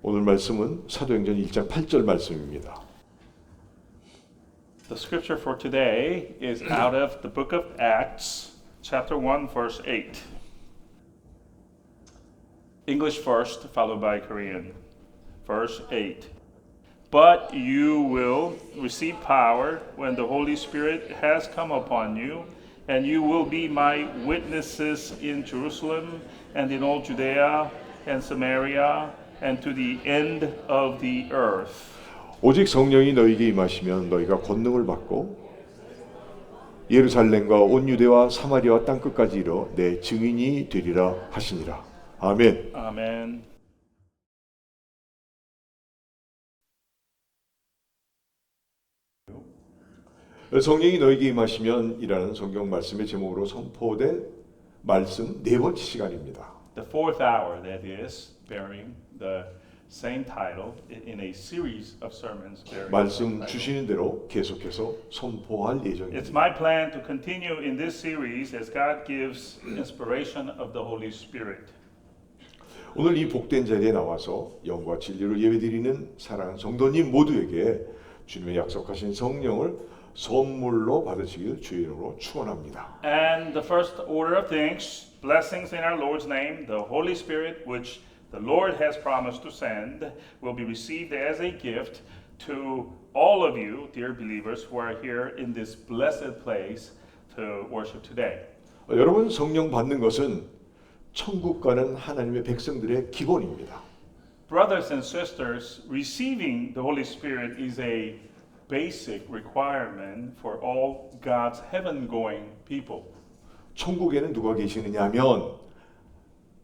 오늘 말씀은 사도행전 1장 8절 말씀입니다. The scripture for today is out of the book of Acts, chapter 1, verse 8. English first, followed by Korean. Verse 8. But you will receive power when the Holy Spirit has come upon you, and you will be my witnesses in Jerusalem and in all Judea and Samaria and to the end of the earth. 오직 성령이 너희에게 임하시면 너희가 권능을 받고 예루살렘과 온 유대와 사마리아와 땅 끝까지 이르러 내 증인이 되리라 하시니라. 아멘. Amen. 성령이 너희에게 임하시면 이라는 성경 말씀의 제목으로 선포된 말씀 네 번째 시간입니다. The fourth hour, that is, bearing the same title in a series of sermons. bearing the same 말씀 title. 주시는 대로 계속해서 선포할 It's 예정입니다. my plan to continue in this series as God gives inspiration of the Holy Spirit. 오늘 이 복된 자리에 나와서 영과 진리로 예배드리는 사랑하는 성도님 모두에게 주님의 약속하신 성령을 선물로 받으시길 주의 이름으로 축원합니다. And the first order of things, blessings in our Lord's name, the Holy Spirit, which the Lord has promised to send, will be received as a gift to all of you, dear believers, who are here in this blessed place to worship today. 여러분 성령 받는 것은 천국 가는 하나님의 백성들의 기본입니다. Brothers and sisters, receiving the Holy Spirit is a basic requirement for all God's heaven-going people. 천국에는 누가 계시느냐 하면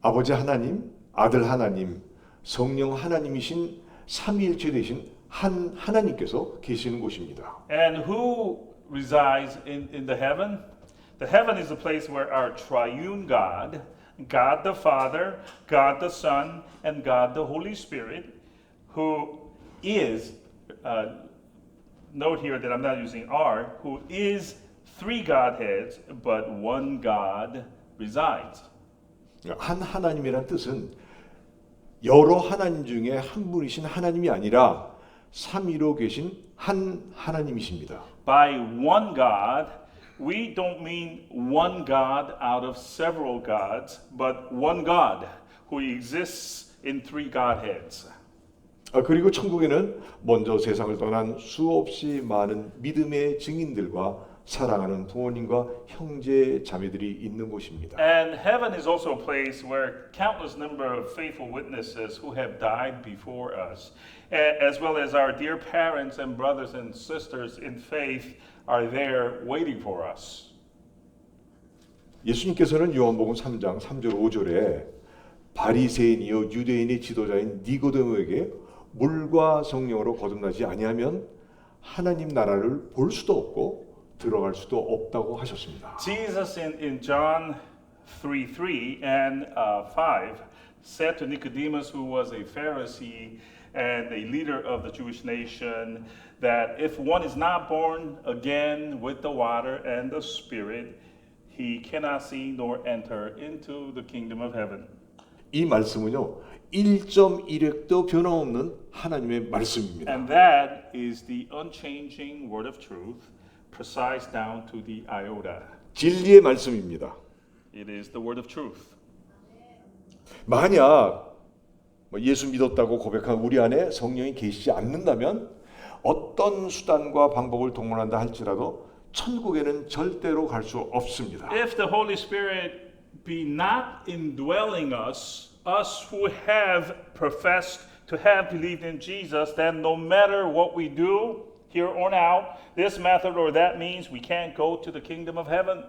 아버지 하나님, 아들 하나님, 성령 하나님이신 삼위일체 되신 한 하나님께서 계시는 곳입니다. And who resides in the heaven? The heaven is a place where our triune God, God the Father, God the Son, and God the Holy Spirit, who is, note here that I'm not using are, who is three Godheads, but one God resides. 한 하나님이란 뜻은 여러 하나님 중에 한 분이신 하나님이 아니라 삼위로 계신 한 하나님이십니다. By one God, we don't mean one God out of several gods, but one God who exists in three Godheads. 그리고 천국에는 먼저 세상을 떠난 수없이 많은 믿음의 증인들과 사랑하는 부모님과 형제 자매들이 있는 곳입니다. And heaven is also a place where countless number of faithful witnesses who have died before us, as well as our dear parents and brothers and sisters in faith, are there waiting for us. 예수님께서는 요한복음 3장 3절 5절에 바리새인이요 유대인의 지도자인 니고데모에게 물과 성령으로 거듭나지 아니하면 하나님 나라를 볼 수도 없고 들어갈 수도 없다고 하셨습니다. Jesus in John 3:3 and 5 said to Nicodemus, who was a Pharisee and a leader of the Jewish nation, that if one is not born again with the water and the Spirit, he cannot see nor enter into the kingdom of heaven. 이 말씀은요 1.1획도 변함없는 하나님의 말씀입니다. And that is the unchanging word of truth, precise down to the iota. 진리의 말씀입니다. It is the word of truth. 만약 예수 믿었다고 고백한 우리 안에 성령이 계시지 않는다면 어떤 수단과 방법을 동원한다 할지라도 천국에는 절대로 갈 수 없습니다. If the Holy Spirit be not indwelling us who have professed to have believed in Jesus, then no matter what we do here on out, this method or that means we can't go to the kingdom of heaven.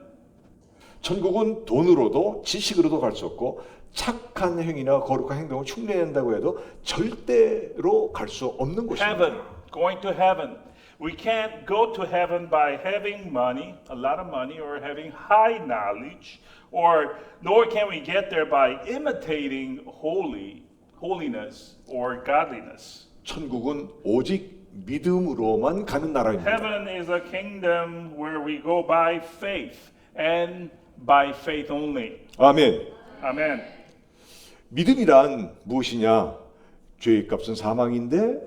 천국은 돈으로도 지식으로도 갈 수 없고 착한 행위나 거룩한 행동을 흉내낸다고 해도 절대로 갈 수 없는 곳입니다. Heaven, going to heaven. We can't go to heaven by having money, a lot of money, or having high knowledge, or nor can we get there by imitating holiness or godliness. 천국은 오직 믿음으로만 가는 나라입니다. Heaven is a kingdom where we go by faith and by faith only. 아멘. Amen. 믿음이란 무엇이냐? 죄의 값은 사망인데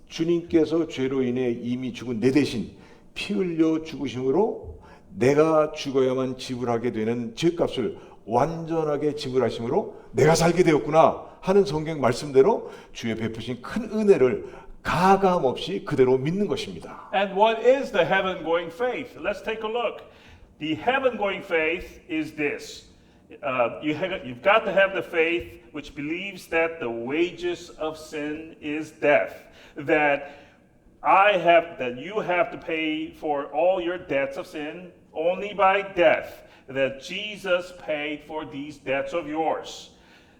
주님께서 죄로 인해 이미 죽은 내 대신 피 흘려 죽으심으로 내가 죽어야만 지불하게 되는 죄값을 완전하게 지불하심으로 내가 살게 되었구나 하는 성경 말씀대로 주의 베푸신 큰 은혜를 가감 없이 그대로 믿는 것입니다. And what is the heaven-going faith? Let's take a look. The heaven-going faith is this. You've got to have the faith which believes that the wages of sin is death. That you have to pay for all your debts of sin only by death. That Jesus paid for these debts of yours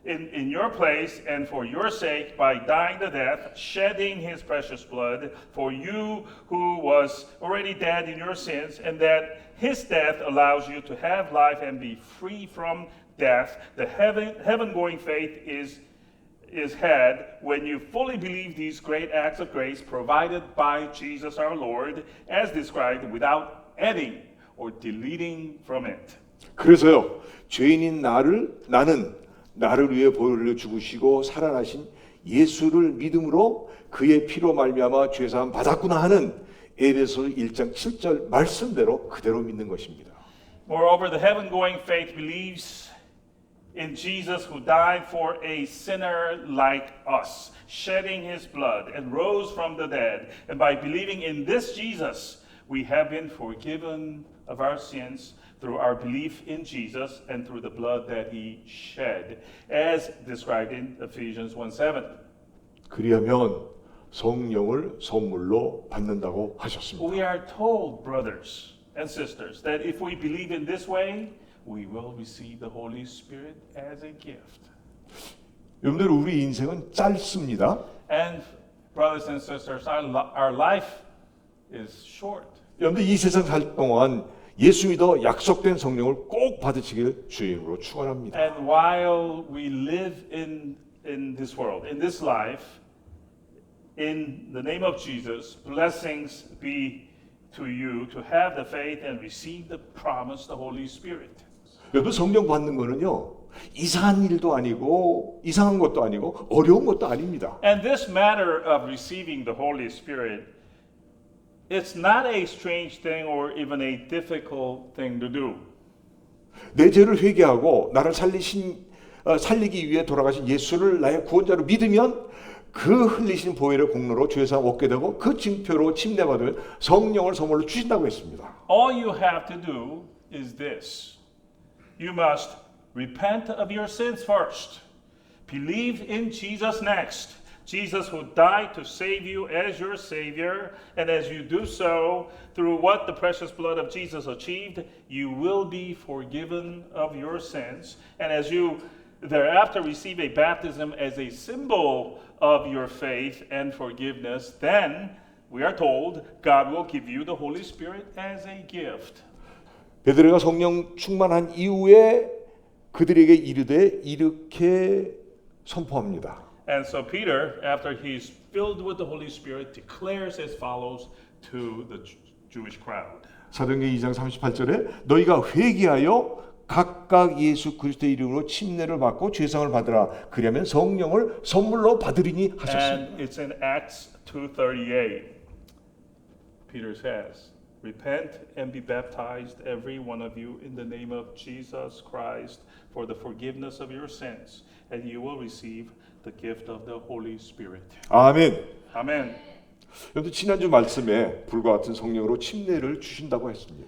in your place and for your sake by dying to death, shedding his precious blood for you who was already dead in your sins, and that his death allows you to have life and be free from death. The heaven-going faith is had when you fully believe these great acts of grace provided by Jesus our Lord, as described, without adding or deleting from it. 그래서요, 죄인인 나를 위해 보혈로 죽으시고 살아나신 예수를 믿음으로 그의 피로 말미암아 죄 사함 받았구나 하는 에베소 1장 7절 말씀대로 그대로 믿는 것입니다. Moreover, the heaven-going faith believes in Jesus who died for a sinner like us, shedding his blood and rose from the dead. And by believing in this Jesus, we have been forgiven of our sins through our belief in Jesus and through the blood that he shed, as described in Ephesians 1:7. 그리하면 성령을 선물로 받는다고 하셨습니다. We are told, brothers and sisters, that if we believe in this way, we will receive the Holy Spirit as a gift. 여러분들 우리 인생은 짧습니다. And brothers and sisters, our life is short. 여러분들 이 세상 살 동안 예수 믿어 약속된 성령을 꼭 받으시길 주의 이름으로 축원합니다. And while we live in this world, in this life, in the name of Jesus, blessings be to you to have the faith and receive the promise, the Holy Spirit. 여러분 성령 받는 거는요 이상한 일도 아니고 이상한 것도 아니고 어려운 것도 아닙니다. And this matter of receiving the Holy Spirit, it's not a strange thing or even a difficult thing to do. 내 죄를 회개하고 나를 살리기 위해 돌아가신 예수를 나의 구원자로 믿으면 그 흘리신 보혈의 공로로 죄사함 얻게 되고 그 징표로 침례받으면 성령을 선물로 주신다고 했습니다. All you have to do is this. You must repent of your sins first. Believe in Jesus next. Jesus who died to save you as your Savior, and as you do so, through what the precious blood of Jesus achieved, you will be forgiven of your sins. And as you thereafter receive a baptism as a symbol of your faith and forgiveness, then we are told God will give you the Holy Spirit as a gift. 베드로가 성령 충만한 이후에 그들에게 이르되 이렇게 선포합니다. And so Peter, after he's filled with the Holy Spirit, declares as follows to the Jewish crowd. 사도행전 2장 38절에 너희가 회개하여 각각 예수 그리스도의 이름으로 침례를 받고 죄상을 받으라. 그리하면 성령을 선물로 받으리니 하셨습니다. And it's in Acts 2:38. Peter says, "Repent and be baptized, every one of you, in the name of Jesus Christ, for the forgiveness of your sins, and you will receive the gift of the Holy Spirit." 아멘. Amen. 여러분 지난주 말씀에 불과 같은 성령으로 침례를 주신다고 했습니다.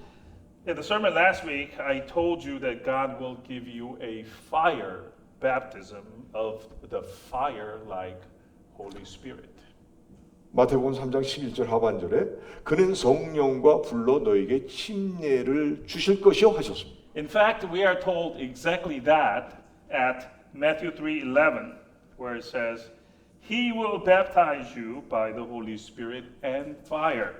In the sermon last week, I told you that God will give you a fire baptism of the fire-like Holy Spirit. 마태복음 3장 11절 하반절에 그는 성령과 불로 너에게 침례를 주실 것이요 하셨습니다. In fact, we are told exactly that at Matthew 3:11, where it says, "He will baptize you by the Holy Spirit and fire."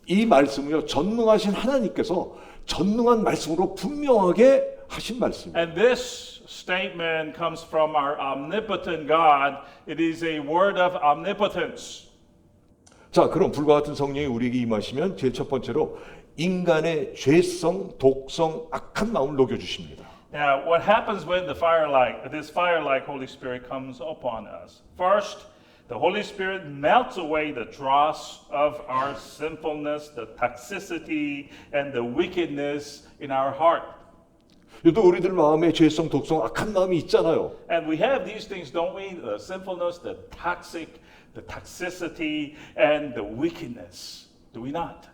이 말씀은요 전능하신 하나님께서 전능한 말씀으로 분명하게 하신 말씀입니다. And this statement comes from our omnipotent God. It is a word of omnipotence. 자, 그럼 불과 같은 성령이 우리에게 임하시면 제일 첫 번째로 인간의 죄성, 독성, 악한 마음을 녹여 주십니다. Now, what happens when this fire-like Holy Spirit comes upon us? First, The Holy Spirit melts away the dross of our sinfulness, the toxicity, and the wickedness in our heart. 또 우리들 마음에 죄성, 독성, 악한 마음이 있잖아요. And we have these things, don't we? The sinfulness, the toxicity, and the wickedness. Do we not?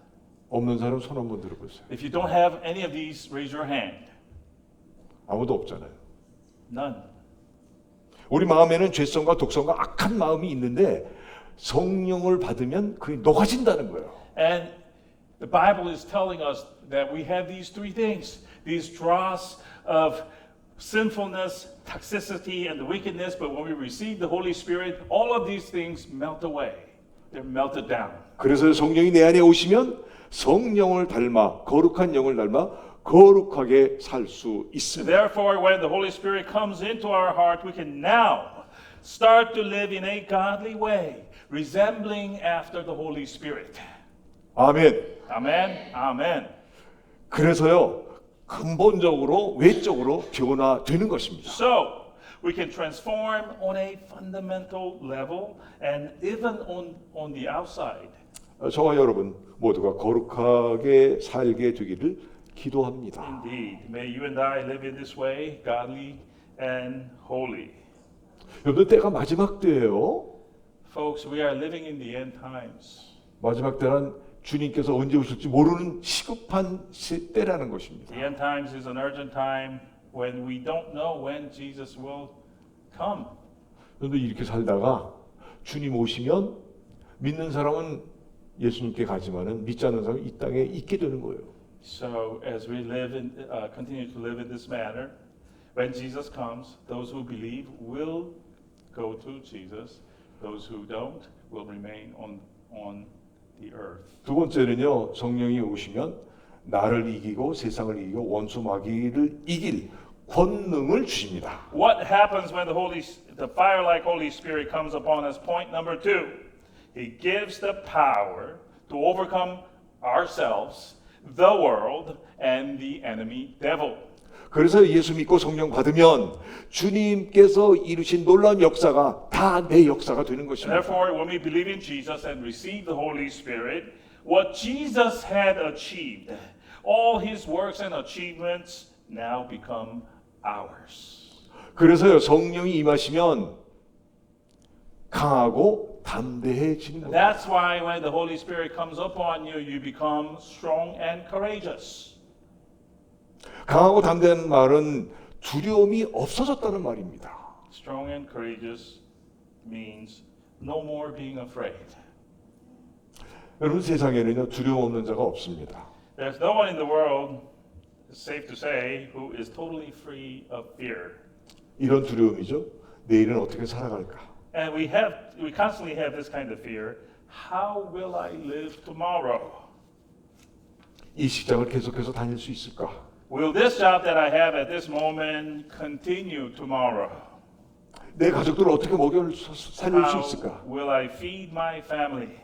없는 사람 손 한번 들어보세요. If you don't have any of these, raise your hand. 아무도 없잖아요. None. 우리 마음에는 죄성과 독성과 악한 마음이 있는데 성령을 받으면 그게 녹아진다는 거예요. And the Bible is telling us that we have these three things. These dross of sinfulness, toxicity, and the wickedness. But when we receive the Holy Spirit, all of these things melt away. They're melted down. 그래서 성령이 내 안에 오시면 성령을 닮아 거룩한 영을 닮아 거룩하게 살 수 있습니다. Therefore, when the Holy Spirit comes into our heart, we can now start to live in a godly way, resembling after the Holy Spirit. 아멘. Amen. Amen. 그래서요 근본적으로 외적으로 변화되는 것입니다. So, we can transform on a fundamental level and even on the outside. 저와 여러분 모두가 거룩하게 살게 되기를 기도합니다. Indeed. May you and I live in this way, godly and holy. 여러분 때가 마지막 때예요. Folks, we are living in the end times. 마지막 때는 주님께서 언제 오실지 모르는 시급한 때라는 것입니다. The end times is an urgent time when we don't know when Jesus will come. 그런데 이렇게 살다가 주님 오시면 믿는 사람은 예수님께 가지만은 믿지 않는 사람은 이 땅에 있게 되는 거예요. So as we live in, continue to live in this manner, when Jesus comes, those who believe will go to Jesus. Those who don't will remain on the earth. 두 번째는요, 성령이 오시면 나를 이기고 세상을 이기고 원수 마귀를 이길 권능을 주십니다. What happens when the fire-like Holy Spirit comes upon us? Point number 2. He gives the power to overcome ourselves, the world, and the enemy devil. 그래서 예수 믿고 성령 받으면 주님께서 이루신 놀라운 역사가 다 내 역사가 되는 것입니다. Therefore, when we believe in Jesus and receive the Holy Spirit, what Jesus had achieved, all his works and achievements now become ours. 그래서요 성령이 임하시면 강하고 담대해지는 겁니다. That's why when the Holy Spirit comes upon you, you become strong and courageous. 강하고 담대한 말은 두려움이 없어졌다는 말입니다. Strong and courageous means no more being afraid. 여러분 세상에는요 두려움 없는 자가 없습니다. There's no one in the world, it's safe to say, who is totally free of fear. 이런 두려움이죠. 내일은 어떻게 살아갈까? And we constantly have this kind of fear. How will I live tomorrow? 이 직장을 계속해서 다닐 수 있을까? Will this job that I have at this moment continue tomorrow? 내 가족들을 어떻게 먹여 살릴 수 있을까? How will I feed my family?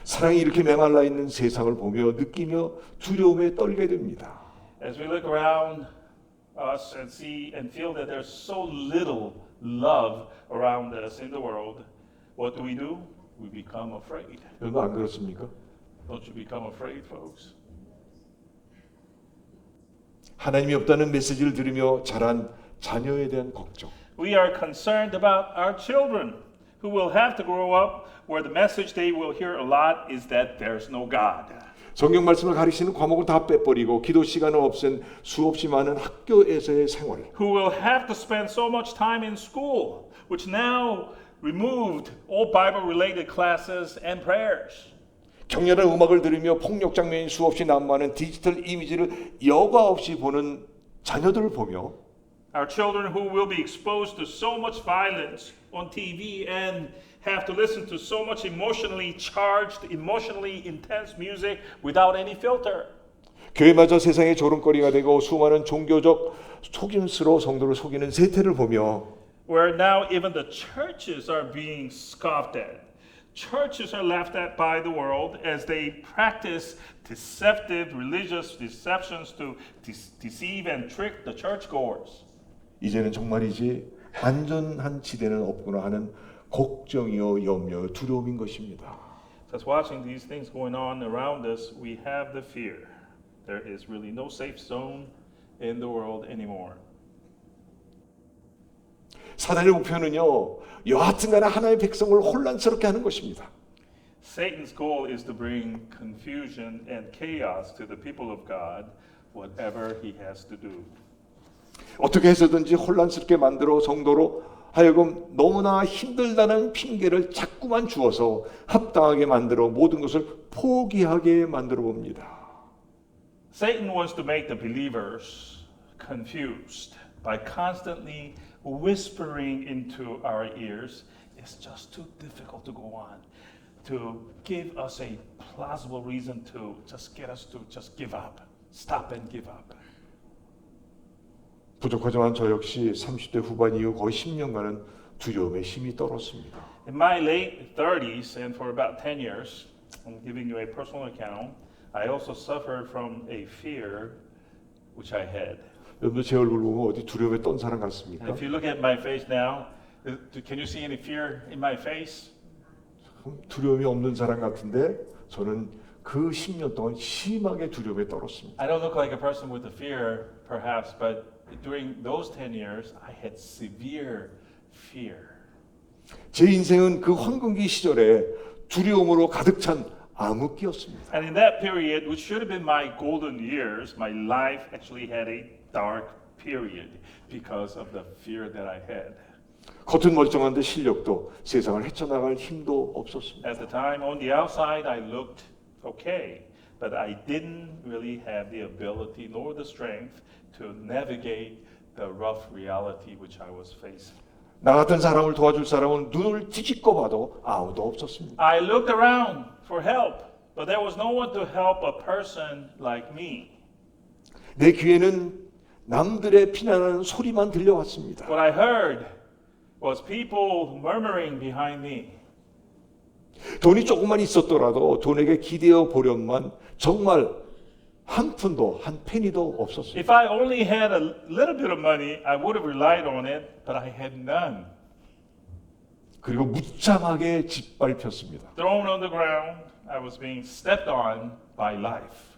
사랑이 이렇게 메말라 있는 세상을 보며 느끼며 두려움에 떨게 됩니다. As we look around us and see and feel that there's so little love around us in the world, what do? We become afraid. 여러분 안 그렇습니까? Don't you become afraid, folks? 하나님이 없다는 메시지를 들으며 자란 자녀에 대한 걱정. We are concerned about our children who will have to grow up where the message they will hear a lot is that there's no God. 성경 말씀을 가르치는 과목을 다 빼버리고 기도 시간을 없앤 수없이 많은 학교에서의 생활. Who will have to spend so much time in school, which now removed all Bible-related classes and prayers. 격렬한 음악을 들으며 폭력 장면이 수없이 난무하는 디지털 이미지를 여과 없이 보는 자녀들을 보며 Our children who will be exposed to so much violence on TV and have to listen to so much emotionally charged, emotionally intense music without any filter. 교회마저 세상의 조롱거리가 되고 수많은 종교적 속임수로 성도를 속이는 세태를 보며 Where now even the churches are being scoffed at. Churches are laughed at by the world as they practice deceptive religious deceptions to deceive and trick the churchgoers. 이제는 정말이지 안전한 지대는 없구나 하는 걱정이요, 염려요, 두려움인 것입니다. Just watching these things going on around us, we have the fear. There is really no safe zone in the world anymore. 사단의 목표는요, 여하튼간에 하나님의 백성을 혼란스럽게 하는 것입니다. Satan's goal is to bring confusion and chaos to the people of God, whatever he has to do. 어떻게 해서든지 혼란스럽게 만들어 성도로 하여금 너무나 힘들다는 핑계를 자꾸만 주어서 합당하게 만들어 모든 것을 포기하게 만들어 봅니다. Satan wants to make the believers confused by constantly whispering into our ears, it's just too difficult to go on, to give us a plausible reason to just get us to just give up, stop and give up. 부족하지만 저 역시 30대 후반 이후 거의 10년간은 두려움에 힘이 떨었습니다. In my late 30s and for about 10 years, I'm giving you a personal account, I also suffered from a fear which I had. 여러분들 제 얼굴 보면 어디 두려움에 떤 사람 같습니까? And if you look at my face now, can you see any fear in my face? 두려움이 없는 사람 같은데 저는 그 10년 동안 심하게 두려움에 떨었습니다. I don't look like a person with a fear, perhaps, but during those 10 years, I had severe fear. 제 인생은 그 황금기 시절에 두려움으로 가득 찬 암흑기였습니다. And in that period, which should have been my golden years, my life actually had a dark period because of the fear that I had. 겉은 멀쩡한데 실력도 세상을 헤쳐나갈 힘도 없었습니다. At the time, on the outside, I looked okay, but I didn't really have the ability nor the strength to navigate the rough reality which I was facing. 나 같은 사람을 도와줄 사람은 눈을 뒤집고 봐도 아무도 없었습니다. I looked around for help, but there was no one to help a person like me. 내 귀에는 남들의 피난하는 소리만 들려왔습니다. What I heard was people murmuring behind me. 돈이 조금만 있었더라도 돈에게 기대어 보련만 정말 한 푼도 한 페니도 없었습니다. If I only had a little bit of money, I would have relied on it, but I had none. 그리고 무참하게 짓밟혔습니다. Thrown on the ground, I was being stepped on by life.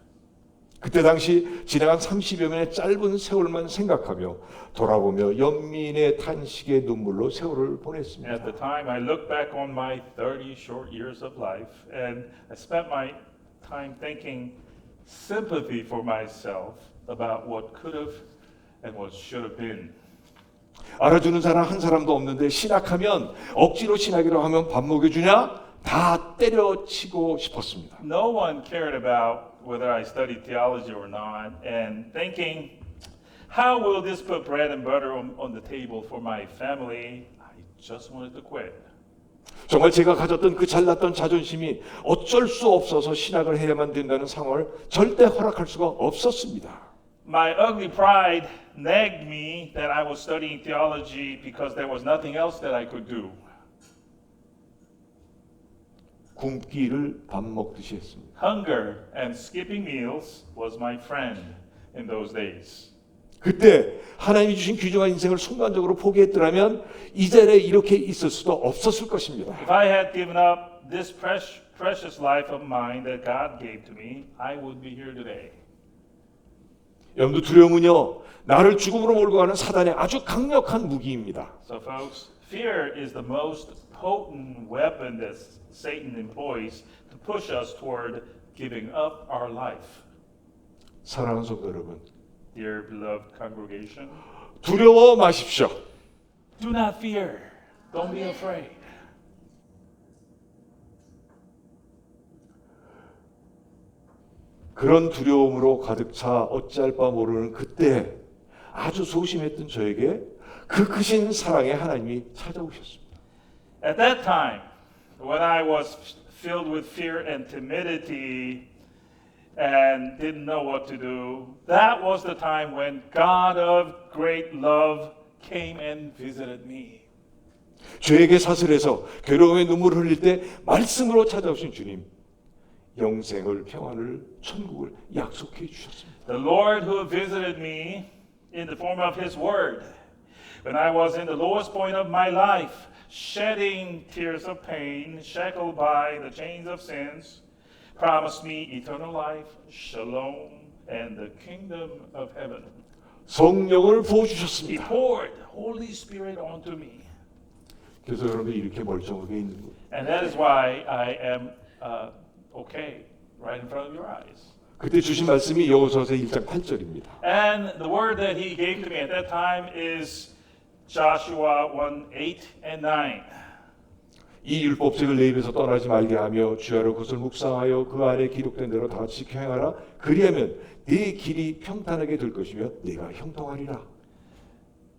그때 당시 지나간 30여 년의 짧은 세월만 생각하며 돌아보며 연민의 탄식의 눈물로 세월을 보냈습니다. At the time, I look back on my 30 short years of life, and I spent my time thinking sympathy for myself about what could have and what should have been. 알아주는 사람 한 사람도 없는데 신학하면 억지로 신학이라고 하면 밥 먹여주냐? 다 때려치고 싶었습니다. No one cared about whether I studied theology or not, and thinking, how will this put bread and butter on the table for my family? I just wanted to quit. 정말 제가 가졌던 그 잘났던 자존심이 어쩔 수 없어서 신학을 해야만 된다는 상황을 절대 허락할 수가 없었습니다. My ugly pride nagged me that I was studying theology because there was nothing else that I could do. 굶기를 밥 먹듯이 했습니다. Hunger and skipping meals was my friend in those days. 그때 하나님이 주신 귀중한 인생을 순간적으로 포기했더라면 이 자리에 이렇게 있을 수도 없었을 것입니다. If I had given up this precious life of mine that God gave to me, I would be here today. 여러분들 두려움은요, 나를 죽음으로 몰고 가는 사단의 아주 강력한 무기입니다. So folks, fear is the most potent weapon that Satan employs to push us toward giving up our life. 사랑하는 성도 여러분, Dear beloved congregation, 두려워 마십시오. do not fear. Don't be afraid. 그런 두려움으로 가득 차 어찌할 바 모르는 그때 아주 소심했던 저에게 그 크신 사랑의 하나님이 찾아오셨습니다. At that time, when I was filled with fear and timidity and didn't know what to do, that was the time when God of great love came and visited me. 죄에게 사슬해서 괴로움에 눈물을 흘릴 때 말씀으로 찾아오신 주님, 영생을, 평안을, 천국을 약속해 주셨습니다. The Lord who visited me in the form of His Word, when I was in the lowest point of my life, shedding tears of pain, shackled by the chains of sins, promised me eternal life, shalom, and the kingdom of heaven. 성령을 He 부어주셨습니다. poured Holy Spirit onto me. 그래서 여러분이 이렇게 멀쩡하게 있는 거예요. And that is why I am okay right in front of your eyes. 그때 주신 말씀이 여호수아서 1장 8절입니다. And the word that he gave to me at that time is Joshua 1:8 and 9. 이 율법책을 내 입에서 떠나지 말게 하며 주야로 그것을 묵상하여 그 안에 기록된 대로 다 지켜 행하라. 그리하면 네 길이 평탄하게 될 것이며 네가 형통하리라.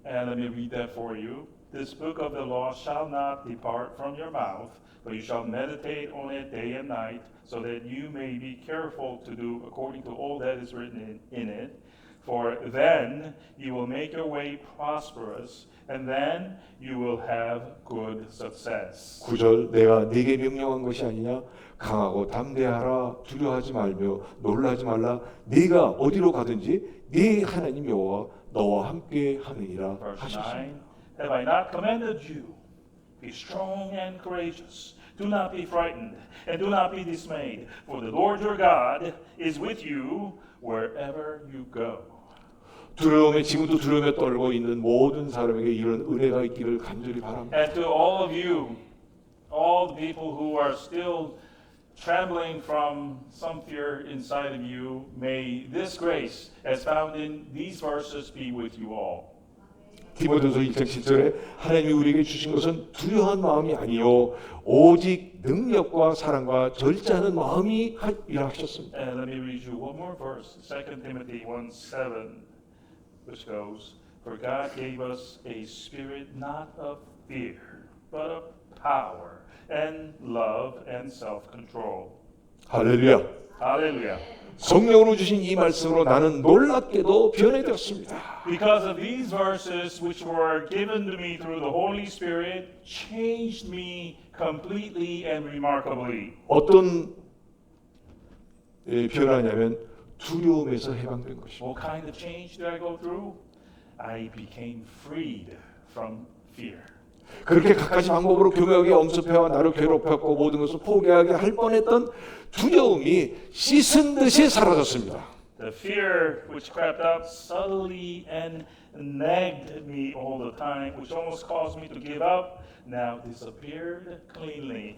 And let me read that for you. This book of the law shall not depart from your mouth, but you shall meditate on it day and night, so that you may be careful to do according to all that is written in it. For then you will make your way prosperous, and then you will have good success. 9절 내가 네게 명령한 것이 아니냐 강하고 담대하라 두려워하지 말며 놀라지 말라 네가 어디로 가든지 네 하나님 여호와 너와 함께 하느니라 Verse 하셨습니다. 9. Have I not commanded you? Be strong and courageous. Do not be frightened, and do not be dismayed, for the Lord your God is with you wherever you go. 두려움에 지금도 두려움에 떨고 있는 모든 사람에게 이런 은혜가 있기를 간절히 바랍니다. And to all of you, all the people who are still trembling from some fear inside of you, may this grace, as found in these verses, be with you all. 디모데후서 1장 7절에 하나님이 우리에게 주신 것은 두려워한 마음이 아니요 오직 능력과 사랑과 절제하는 마음이라 하셨습니다. And let me read you one more verse, 2 Timothy 1:7, which goes, For God gave us a spirit not of fear, but of power and love and self-control. 할렐루야. Hallelujah. 성령으로 주신 이 말씀으로 나는 놀랍게도 변해되었습니다. Because of these verses which were given to me through the Holy Spirit changed me completely and remarkably. 어떤 변화냐면 두려움에서 해방된 것입니다. What kind of change did I go through? I became freed from fear. 그렇게 갖가지 방법으로 교묘하게 엄습해와 나를 괴롭혔고 모든 것을 포기하게 할 뻔했던 두려움이 씻은 듯이 사라졌습니다. The fear which crept up subtly and nagged me all the time, which almost caused me to give up, now disappeared cleanly.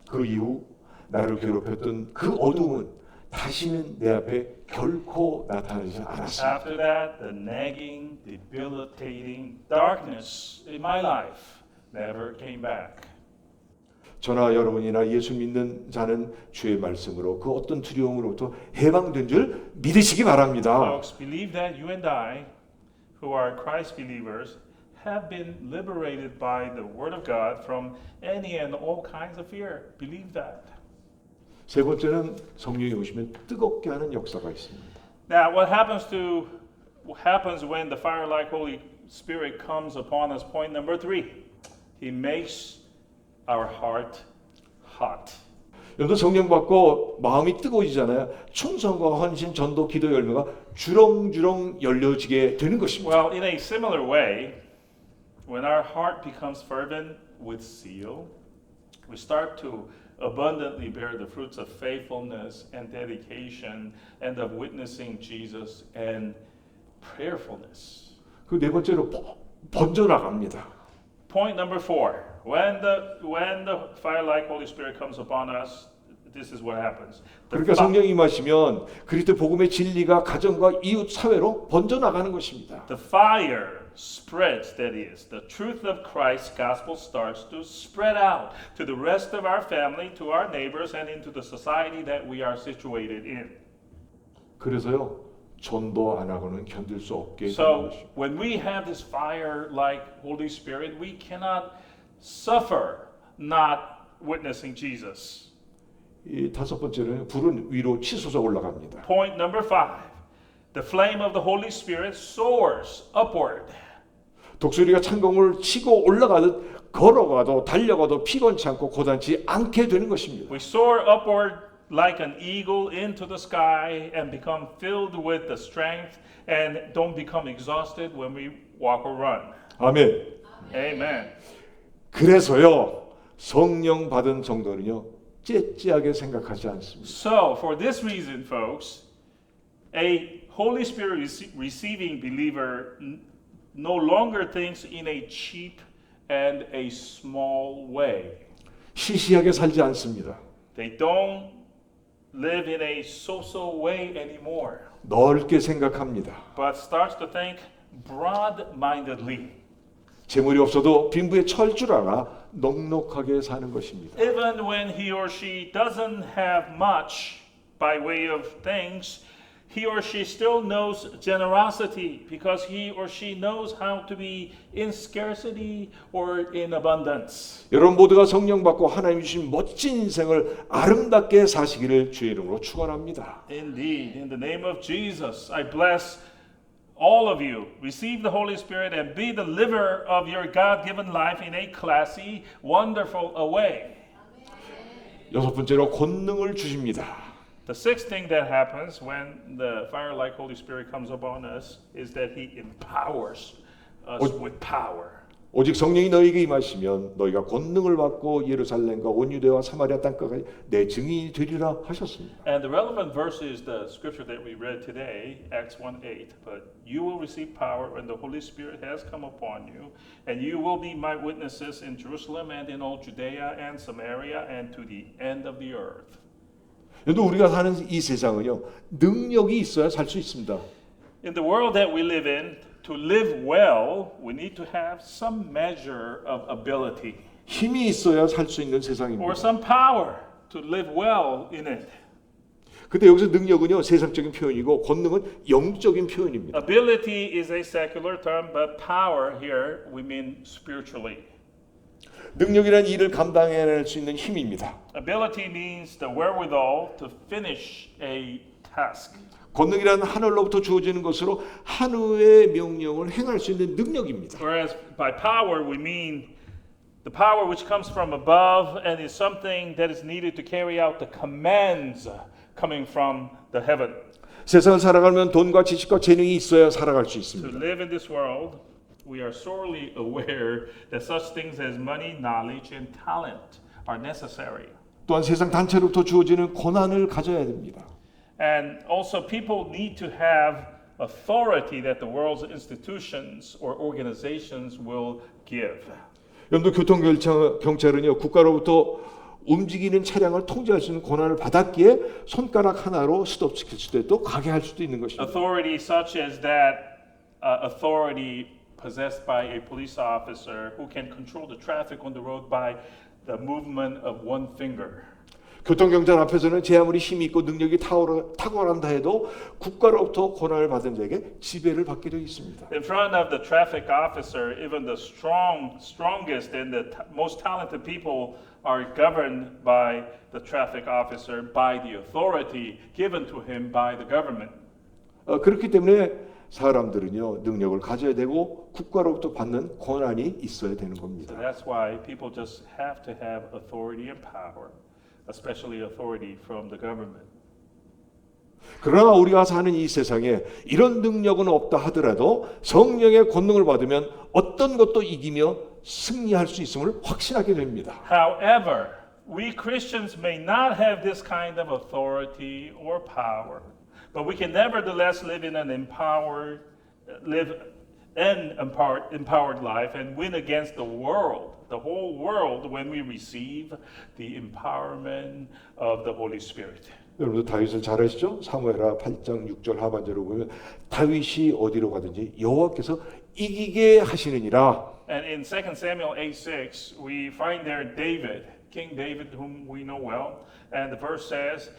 그 이후 나를 괴롭혔던 그 어두움은 다시는 내 앞에 결코 나타나지 않았습니다. After that, the nagging, debilitating darkness in my life never came back. 저나 여러분이나 예수 믿는 자는 주의 말씀으로 그 어떤 두려움으로부터 해방된 줄 믿으시기 바랍니다. Folks, believe that you and I, who are Christ believers, have been liberated by the Word of God from any and all kinds of fear. Believe that. 세 번째는 성령이 오시면 뜨겁게 하는 역사가 있습니다. Now, what happens when the fire-like Holy Spirit comes upon us? Point number 3. He makes our heart hot. 여러분 성령 받고 마음이 뜨거워지잖아요. 충성과 헌신, 전도, 기도 열매가 주렁주렁 열려지게 되는 것입니다. Well, in a similar way, when our heart becomes fervent with zeal, we start to abundantly bear the fruits of faithfulness and dedication and of witnessing Jesus and prayerfulness. 그 네 번째로 번져 나갑니다. Point number 4. When the fire-like Holy Spirit comes upon us, this is what happens. 그러니까 성령이 임하시면 그리스도 복음의 진리가 가정과 이웃 사회로 번져 나가는 것입니다. The fire spreads, that is, the truth of Christ's gospel starts to spread out to the rest of our family, to our neighbors, and into the society that we are situated in. 그래서요 전도 안 하고는 견딜 수 없게 되는 So 것입니다. when we have this fire-like Holy Spirit, we cannot suffer not witnessing Jesus. 이 다섯 번째는 불은 위로 치솟아 올라갑니다. Point number 5. The flame of the Holy Spirit soars upward. 독수리가 창공을 치고 올라가듯 걸어가도 달려가도 피곤치 않고 고단치 않게 되는 것입니다. We soar upward like an eagle into the sky and become filled with the strength and don't become exhausted when we walk or run. 아멘. Amen. 그래서요, 성령 받은 성도는요, 째째하게 생각하지 않습니다. So, for this reason, folks, a Holy Spirit receiving believer no longer thinks in a cheap and a small way. 시시하게 살지 않습니다. They don't live in a so-so way anymore, 넓게 생각합니다. but starts to think broad-mindedly. 재물이 없어도 빈부의 철줄 알아 넉넉하게 사는 것입니다. Even when he or she doesn't have much by way of things, he or she still knows generosity because he or she knows how to be in scarcity or in abundance. 여러분 모두가 성령 받고 하나님 주신 멋진 인생을 아름답게 사시기를 주의 이름으로 축원합니다. Indeed, in the name of Jesus, I bless all of you. Receive the Holy Spirit and be the liver of your God-given life in a classy, wonderful way. 여섯 번째로 권능을 주십니다. The sixth thing that happens when the fire-like Holy Spirit comes upon us is that He empowers us with power. 오직 성령이 너희에게 임하시면 너희가 권능을 받고 예루살렘과 온 유대와 사마리아 땅까지 내 증인이 되리라 하셨습니다. And the relevant verse is the scripture that we read today, Acts 1:8. But you will receive power when the Holy Spirit has come upon you, and you will be my witnesses in Jerusalem and in all Judea and Samaria and to the end of the earth. 여러분 우리가 사는 이 세상은요 능력이 있어야 살 수 있습니다. In the world that we live in, to live well, we need to have some measure of ability 힘이 있어야 살 수 있는 세상입니다. or some power to live well in it. 근데 여기서 능력은요 세상적인 표현이고 권능은 영적인 표현입니다. Ability is a secular term, but power here we mean spiritually. 능력이란 일을 감당해낼 수 있는 힘입니다. Ability means the wherewithal to finish a task. 권능이란 하늘로부터 주어지는 것으로 하늘의 명령을 행할 수 있는 능력입니다. Whereas by power we mean the power which comes from above and is something that is needed to carry out the commands coming from the heaven. 세상을 살아가면 돈과 지식과 재능이 있어야 살아갈 수 To 있습니다. live in this world, we are sorely aware that such things as money, knowledge, and talent are necessary. 또한 세상 단체로부터 주어지는 권한을 가져야 됩니다. And also people need to have authority that the world's institutions or organizations will give. 여러분들 교통경찰은요 국가로부터 움직이는 차량을 통제할 수 있는 권한을 받았기에 손가락 하나로 스톱시킬 수도 있고 가게 할 수도 있는 것입니다. Authority such as that authority possessed by a police officer who can control the traffic on the road by the movement of one finger. 교통경찰 앞에서는 제 아무리 힘이 있고 능력이 탁월한다 해도 국가로부터 권한을 받은 자에게 지배를 받게 되어 있습니다. In front of the traffic officer, even the strongest and the most talented people are governed by the traffic officer by the authority given to him by the government. 그렇기 때문에 사람들은요 능력을 가져야 되고 국가로부터 받는 권한이 있어야 되는 So 겁니다. that's why people just have to have authority and power, especially authority from the government. 그러나 우리가 사는 이 세상에 이런 능력은 없다 하더라도 성령의 권능을 받으면 어떤 것도 이기며 승리할 수 있음을 확신하게 됩니다. However, we Christians may not have this kind of authority or power, but we can nevertheless live in an empowered life and win against the world, the whole world, when we receive the empowerment of the Holy Spirit. 여러분들 다윗을 잘 아시죠? 사무엘하 8장 6절 하반절을 보면 다윗이 어디로 가든지 여호와께서 이기게 하시느니라. And in 2 Samuel 8:6, we find there David, King David, whom we know well, and the verse says,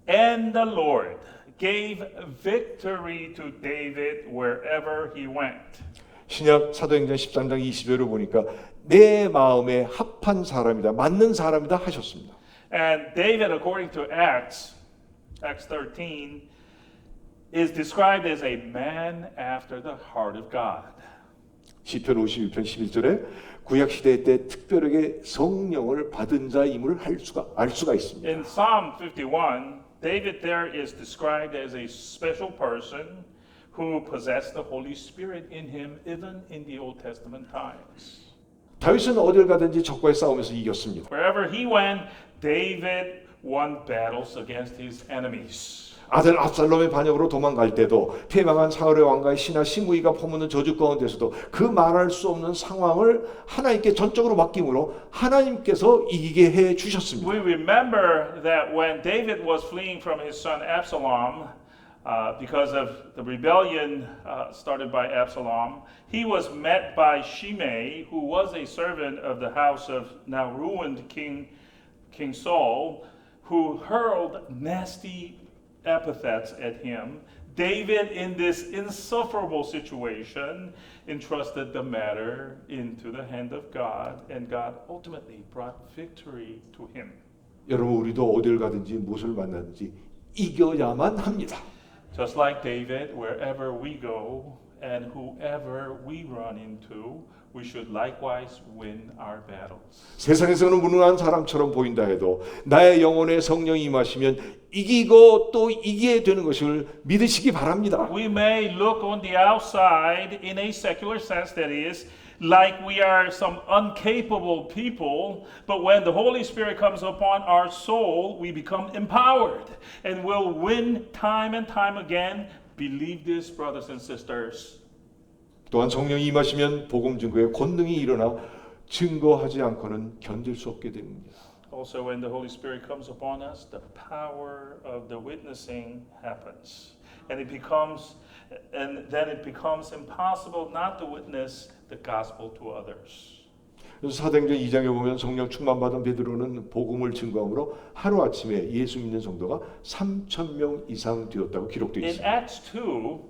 "And the Lord gave victory to David wherever he went." 신약 사도행전 13장 20절을 보니까 내 마음에 합한 사람이다, 맞는 사람이다 하셨습니다. And David, according to Acts 13, is described as a man after the heart of God. 시편 51편 11절에 구약 시대 때 특별하게 성령을 받은 자임을 알 수가 있습니다. In Psalm 51, David there is described as a special person who possessed the Holy Spirit in him even in the Old Testament times. 다윗은 어딜 가든지 적과의 싸움에서 이겼습니다. Wherever he went, David won battles against his enemies. 아들 압살롬의 반역으로 도망갈 때도 패망한 사울의 왕가의 신하 시므이가 퍼붓는 저주 가운데서도 그 말할 수 없는 상황을 하나님께 전적으로 맡김으로 하나님께서 이기게 해 주셨습니다. We remember that when David was fleeing from his son Absalom, because of the rebellion started by Absalom, he was met by Shimei, who was a servant of the house of now ruined King Saul, who hurled nasty epithets at him. David, in this insufferable situation, entrusted the matter into the hand of God, and God ultimately brought victory to him. 여러분 우리도 어딜 가든지 무엇을 만나든지 이겨야만 합니다. Just like David, wherever we go and whoever we run into, we should likewise win our battles. 세상에서는 무능한 사람처럼 보인다 해도 나의 영혼에 성령이 임하시면 이기고 또 이기게 되는 것을 믿으시기 바랍니다. We may look on the outside in a secular sense, that is, like we are some incapable people, but when the Holy Spirit comes upon our soul, we become empowered and will win time and time again. Believe this, brothers and sisters. 또한 성령이 임하시면 복음 증거에 권능이 일어나 증거하지 않고는 견딜 수 없게 됩니다. Also, when the Holy Spirit comes upon us, the power of the witnessing happens. And then it becomes impossible not to witness the gospel to others. 그래서 사도행전 2장에 보면 성령 충만 받은 베드로는 복음을 증거함으로 하루 아침에 예수 믿는 성도가 3,000명 이상 되었다고 기록되어 In 있습니다. Acts 2,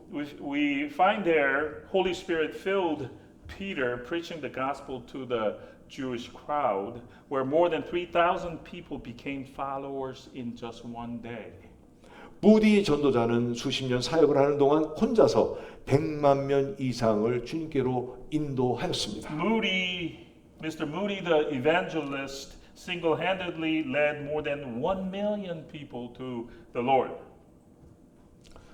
we find there Holy Spirit filled Peter preaching the gospel to the Jewish crowd, where more than 3,000 people became followers in just one day. 무디 전도자는 수십 년 사역을 하는 동안 혼자서 100만 명 이상을 주님께로 인도하였습니다. Mr. Moody, the evangelist, single-handedly led more than 1 million people to the Lord.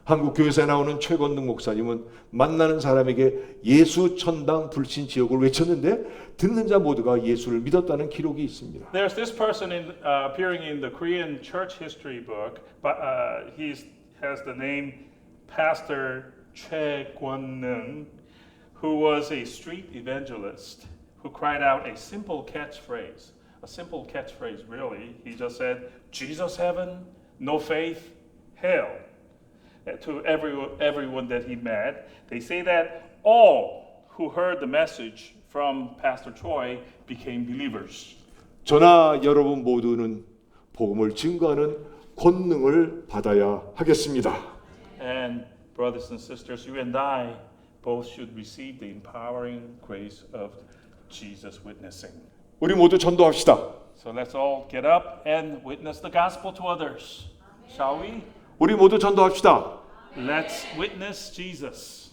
한국 교회에 나오는 최건능 목사님은 만나는 사람에게 예수 천당 불신 지옥을 외쳤는데 듣는 자 모두가 예수를 믿었다는 기록이 있습니다. There's this person appearing in the Korean church history book, but he has the name Pastor Choi Kwon-neung, who was a street evangelist who cried out a simple catchphrase really. He just said, Jesus heaven, no faith, hell. To everyone that he met. They say that all who heard the message from Pastor Choi became believers. 저나 여러분 모두는 복음을 증거하는 권능을 받아야 하겠습니다. And brothers and sisters, you and I both should receive the empowering grace of Jesus witnessing. 우리 모두 전도합시다. So let's all get up and witness the gospel to others. Shall we? 우리 모두 전도합시다. Let's witness Jesus.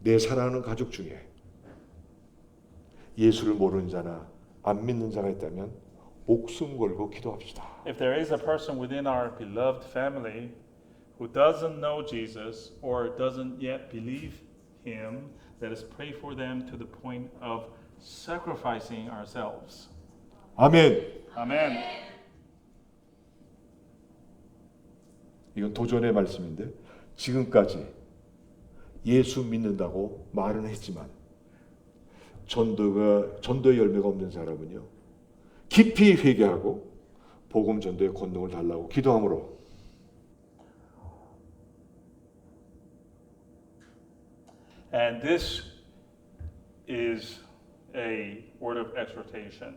내 사랑하는 가족 중에 예수를 모르는 자나 안 믿는 자가 있다면 목숨 걸고 기도합시다. If there is a person within our beloved family who doesn't know Jesus or doesn't yet believe him, let us pray for them to the point of sacrificing ourselves. 아멘. Amen. 이건 도전의 말씀인데 지금까지 예수 믿는다고 말은 했지만 전도의 열매가 없는 사람은요 깊이 회개하고 복음 전도의 권능을 달라고 기도함으로 And this is a word of exhortation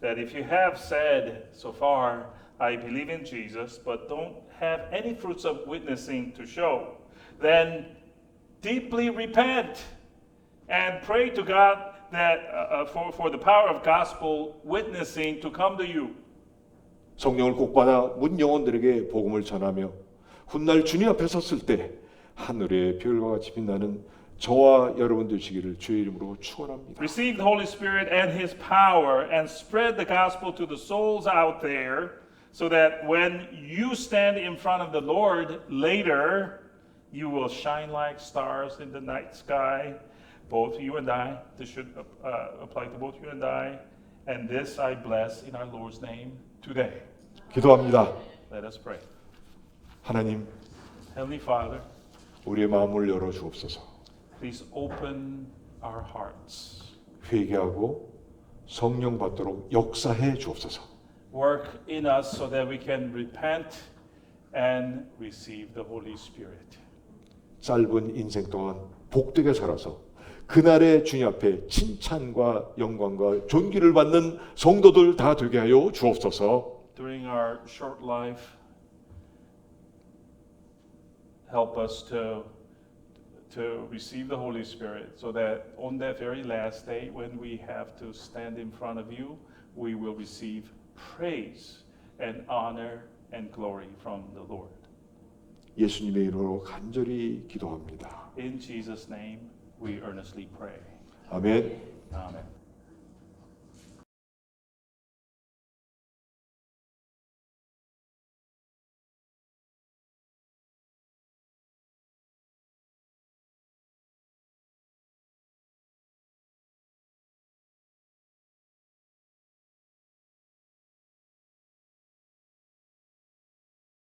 that if you have said so far, I believe in Jesus, but don't have any fruits of witnessing to show, then deeply repent and pray to God that for the power of gospel witnessing to come to you. 성령을 꼭 받아 문 영혼들에게 복음을 전하며 훗날 주님 앞에 섰을 때 하늘의 별과 같이 빛나는 저와 여러분 되시기를 주의 이름으로 축원합니다. Receive the Holy Spirit and His power and spread the gospel to the souls out there so that when you stand in front of the Lord later, you will shine like stars in the night sky. Both you and I, this should apply to both you and I. And this I bless in our Lord's name today. 기도합니다. Let us pray. 하나님, Heavenly Father, 우리의 마음을 열어 주옵소서. please open our hearts. 회개하고 성령 받도록 역사해 주옵소서. Work in us so that we can repent and receive the Holy Spirit. 짧은 인생 동안 복되게 살아서 그날의 주님 앞에 칭찬과 영광과 존귀를 받는 성도들 다 되게 하여 주옵소서. During our short life, help us to receive the Holy Spirit so that on that very last day when we have to stand in front of you, we will receive praise and honor and glory from the Lord. 예수님의 이름으로 간절히 기도합니다. In Jesus' name, we earnestly pray. 아멘. Amen.